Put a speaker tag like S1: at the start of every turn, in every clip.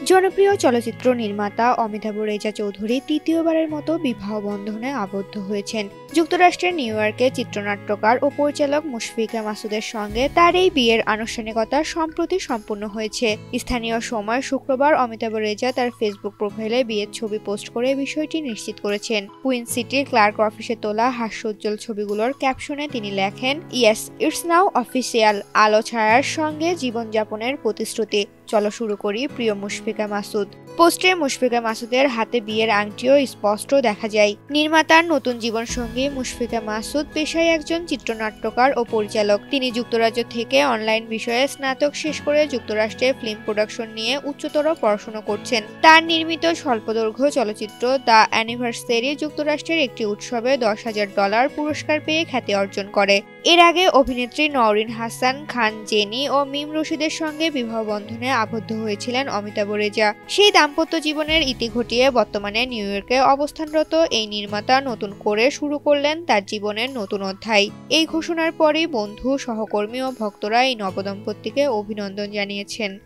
S1: জনপ্রিয় চলচ্চিত্র নির্মাতা অমিতাভ রেজা চৌধুরী তৃতীয়বারের মতো বিবাহ বন্ধনে আবদ্ধ হয়েছেন। যুক্তরাষ্ট্রের নিউ ইয়র্কে চিত্রনাট্যকার ও পরিচালক মুশফিকা মাসুদের সঙ্গে তার এই বিয়ের আনুষ্ঠানিকতা সম্প্রতি সম্পূর্ণ হয়েছে। স্থানীয় সময় শুক্রবার অমিতাভ রেজা তার ফেসবুক প্রোফাইলে বিয়ের ছবি পোস্ট করে বিষয়টি নিশ্চিত করেছেন। কুইন সিটির ক্লার্ক অফিসে তোলা হাস্যোজ্জ্বল ছবিগুলোর ক্যাপশনে তিনি লেখেন, "ইয়েস, ইটস নাও অফিসিয়াল, আলো ছায়ার সঙ্গে জীবনযাপনের প্রতিশ্রুতি। চলো শুরু করি, প্রিয় মুশফিকা মাসুদ।" পোস্টে মুশফিকা মাসুদের হাতে বিয়ের আংটিও স্পষ্ট দেখা যায়। নির্মাতার নতুন জীবনসঙ্গী মুশফিকা মাসুদ পেশায় একজন চিত্রনাট্যকার ও পরিচালক। তিনি যুক্তরাজ্য থেকে অনলাইন বিষয়ে স্নাতক শেষ করে যুক্তরাষ্ট্রে ফিল্ম প্রোডাকশন নিয়ে উচ্চতর পড়াশোনা করছেন। তার নির্মিত স্বল্পদৈর্ঘ্য চলচ্চিত্র দ্য অ্যানিভার্সারি যুক্তরাষ্ট্রের একটি উৎসবে $10,000 পুরস্কার পেয়ে খ্যাতি অর্জন করে। এর আগে অভিনেত্রী নওরিন হাসান খান জেনি ও মিম রশিদের সঙ্গে বিবাহ বন্ধনে আবদ্ধ হয়েছিলেন অমিতাভ রেজা। সেই দাম্পত্য জীবনের ইতি ঘটিয়ে বর্তমানে নিউ ইয়র্কে অবস্থানরত এই নির্মাতা নতুন করে শুরু করলেন তার জীবনের নতুন অধ্যায়। এই ঘোষণার পরই বন্ধু, সহকর্মী ও ভক্তরা এই নবদম্পতিকে অভিনন্দন জানিয়েছেন।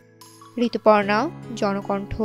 S1: ঋতুপর্ণা, জনকণ্ঠ।